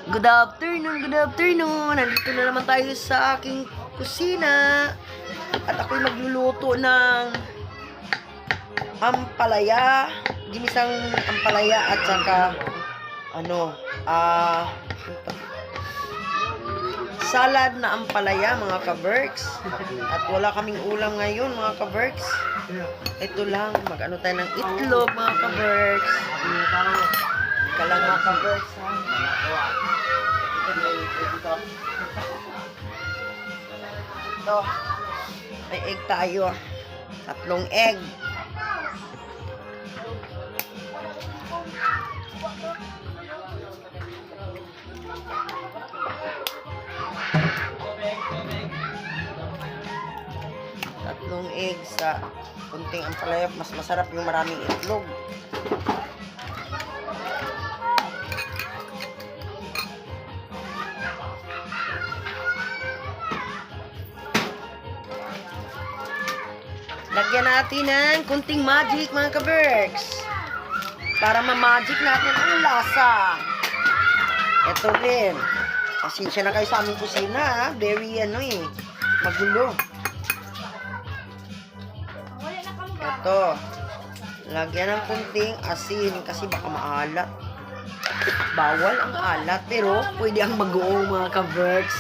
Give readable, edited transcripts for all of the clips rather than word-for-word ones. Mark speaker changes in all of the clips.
Speaker 1: Good afternoon, good afternoon. Nandito na naman tayo sa aking kusina. At ako'y magluluto ng ampalaya, ginisang ampalaya at saka salad na ampalaya mga ka-Berks. At wala kaming ulam ngayon mga ka-Berks. Ito lang, mag-ano tayo ng itlog mga ka-Berks. Ika lang mga ka-Berks ha. Ito, may egg tayo. 3 egg. Tatlong egg sa kunting ampalaya. Mas masarap yung maraming itlog. Lagyan natin ng kunting magic mga ka-Berks. Para ma-magic natin ang lasa. Ito rin. Pasensya na kayo sa aming kusina ha. Very magulo. Ito. Lagyan ng kunting asin kasi baka maalat. Bawal ang alat pero pwede ang bagoong mga ka-Berks.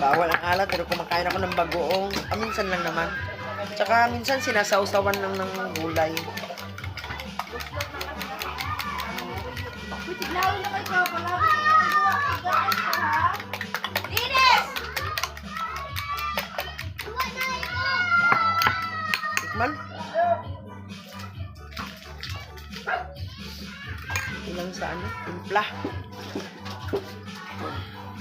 Speaker 1: Bawal ang alat pero kumakain ako ng bagoong. Minsan lang naman. Tsaka minsan sinasawsawan lang ng gulay. Tikman. Ilang sa timpla.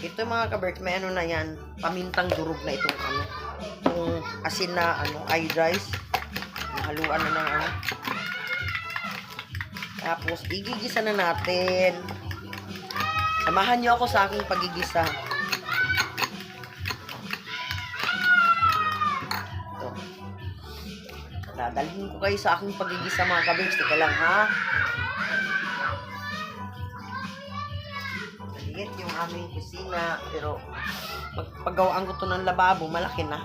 Speaker 1: Ito mga ka-Berks, may na yan, pamintang durog na itong itong asin na ice rice. Haluan na ng Tapos igigisa na natin. Samahan niyo ako sa aking pagigisa. Ito. Dadalhin ko kayo sa aking pagigisa mga ka-Berks. Tika lang ha. Yung aming kusina, pero pagpagawaan ko to ng lababo, malaki na.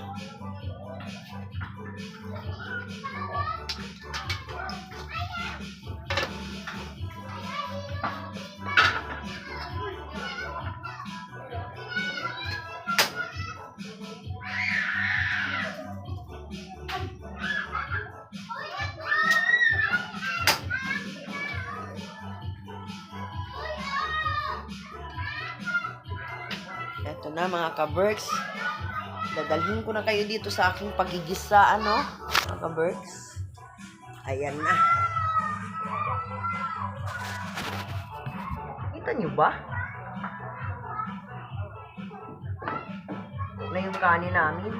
Speaker 1: Ito na mga ka-Berks. Dadalhin ko na kayo dito sa aking pagigisa, mga ka-Berks. Ayan na. Kita nyo ba? Na yung kanin namin.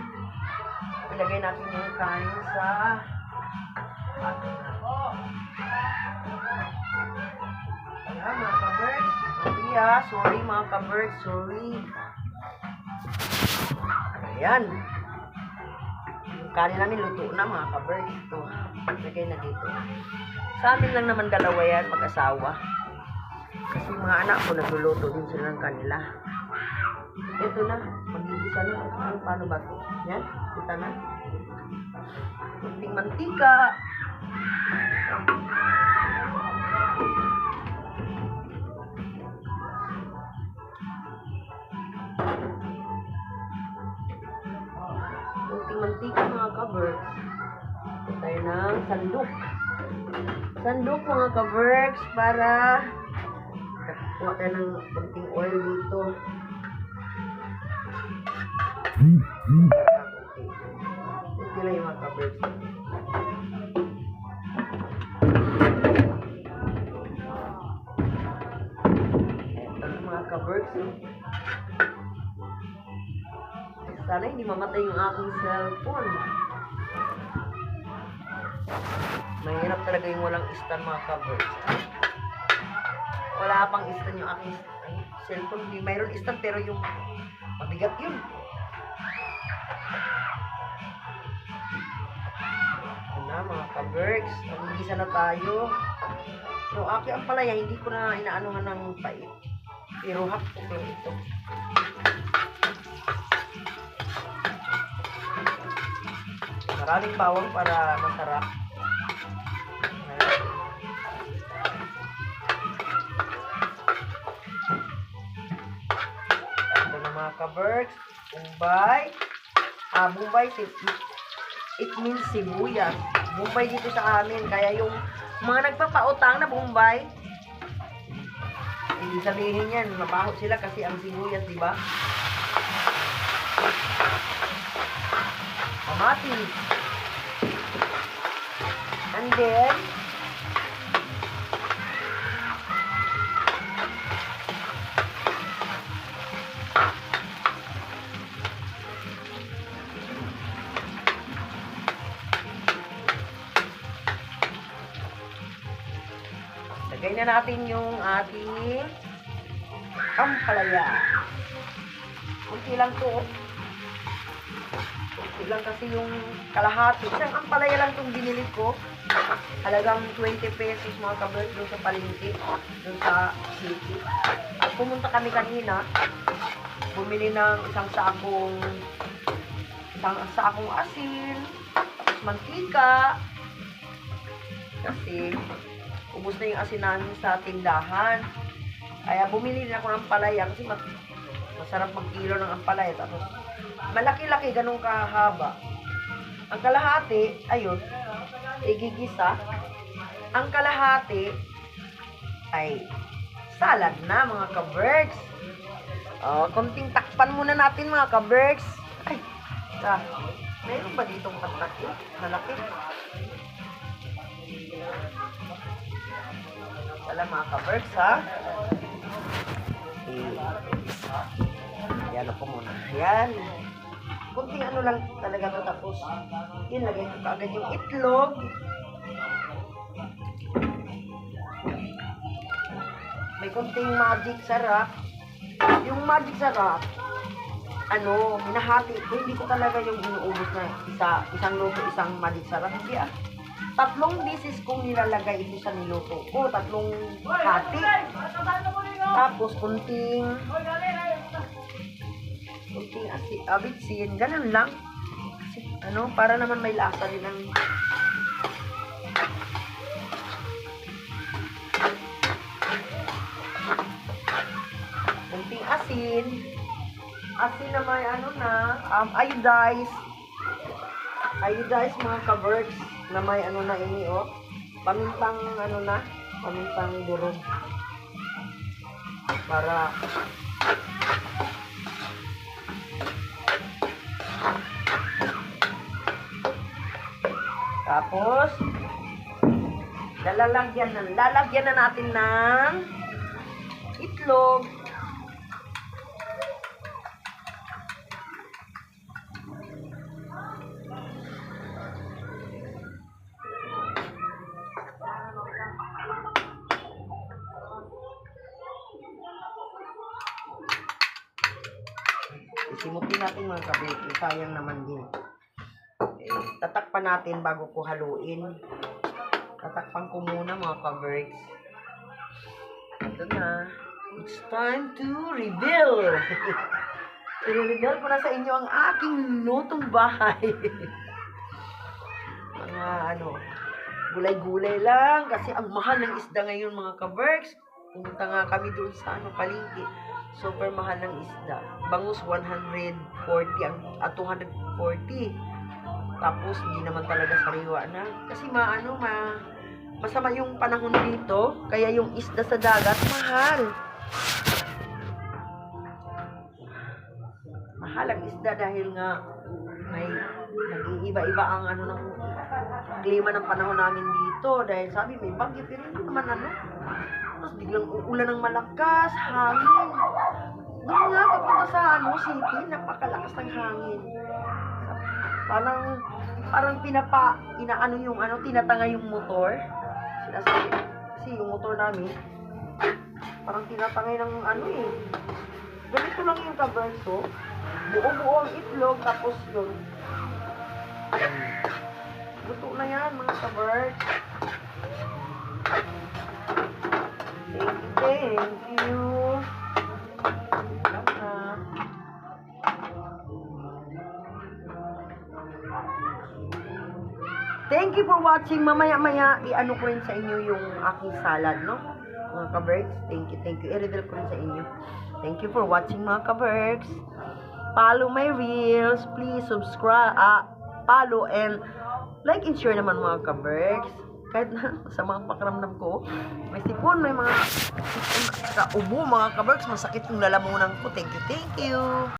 Speaker 1: Ilagay natin yung kanin sa ayan mga ka-Berks. Sorry mga ka-Berks, sorry. Ayan. Yung kanin namin luto na mga ka-Berks. Ito, lagay na dito. Sa amin lang naman dalawa yan, mag-asawa. Kasi mga anak ko nagluluto din sila ng kanila. Ito na, magigisa na. Paano ba ito? Yan, kita na. Kunting mantika. Mantika mga ka-Berks. Ito tayo ng sandok. Sandok mga ka-Berks para kuha tayo ng konting oil dito. Ito lang yung mga ka-Berks. Ito mga ka-Berks. Sana hindi mamatay yung aking cellphone. Mahirap talaga yung walang stand mga ka-Berks. Wala pang stand yung aking cellphone. Mayroon stand pero yung mabigat yun. na mga ka-Berks. Mag-igisa na tayo. Yung aking ampalaya, hindi ko na inaanuhan ng pait. Pero hapok lang ito. Maraming bawang para masarap. Ito na mga ka-berks. Bombay. Bombay, it means sibuyas. Bombay dito sa amin. Kaya yung mga nagpapautang na Bombay, hindi sabihin yan, mabaho sila kasi ang sibuyas, di ba? Kamatis. And then, lagay na natin yung ating ampalaya. Kunti lang to. Kunti lang kasi yung kalahati. Isang ampalaya lang itong binili ko. Halagang 20 pesos mga ka-berks doon sa palengke. Doon sa city. At pumunta kami kanina. Bumili ng isang sakong asin. Mantika. Kasi ubos na yung asin namin sa tindahan. Kaya bumili din ako ng palaya kasi masarap mag-kilo ng ampalaya. Tapos malaki-laki, ganun kahaba. Ang kalahati, ayun, igigisa. Ang kalahati ay salad na mga ka-berks. Konting takpan muna natin mga ka-berks. Ay, mayroon ba ditong patak? Malaki. Wala mga ka-berks, ha? Yan ako muna. Yan. Kunting ano lang talaga to, tapos yun, lagay ko kaagad yung itlog. May kunting magic sarap. Yung magic sarap, hinahati ko. Hindi ko talaga yung inuubos na isang luto, isang magic sarap. Hindi tatlong beses kong nilalagay ito sa niluto ko. Tatlong hati. Tapos kunting abitsin. Ganun lang. Kasi, para naman may lasa din ang kunting asin. Asin na may iodized mga ka-berks na may pamintang pamintang durog para tapos lalagyan na natin ng itlog. Isimutin natin mga kabeki. Sayang naman din. Tatakpan natin bago ko haluin. Tatakpan ko muna mga ka-berks. Ito na. It's time to reveal. I-reveal ko na sa inyo ang aking lutong bahay. Mga gulay-gulay lang. Kasi ang mahal ng isda ngayon mga ka-berks. Pumunta nga kami doon sa palengke. Super mahal ng isda. Bangus 140 at 240. Tapos hindi naman talaga sariwa na. Kasi masama yung panahon dito. Kaya yung isda sa dagat mahal. Mahal ang isda dahil nga may nag-iiba-iba ang ng klima ng panahon namin dito. Dahil sabi may bagyo pero hindi naman Tapos biglang uulan ng malakas, hangin. Doon nga, papunta sa city, napakalakas ng hangin. Parang tinatanga yung motor. Sinasabi, kasi yung motor namin, parang tinatangay ng ganito lang yung kaberso. Buo-buo ang itlog, tapos yun. Luto na yan, mga kaberso. Thank you. Salamat. Thank you for watching. Mamaya-maya, i-ano ko rin sa inyo yung aking salad, no? Mga ka-Berks, thank you. I-reveal ko rin sa inyo. Thank you for watching, mga ka-Berks. Follow my reels. Please subscribe, follow and like and share naman, mga ka-Berks. Kahit na sa mga pakiramdam ko, may sipon, may mga ubo, mga ka-Berks. Masakit yung lalamunan ko. Thank you.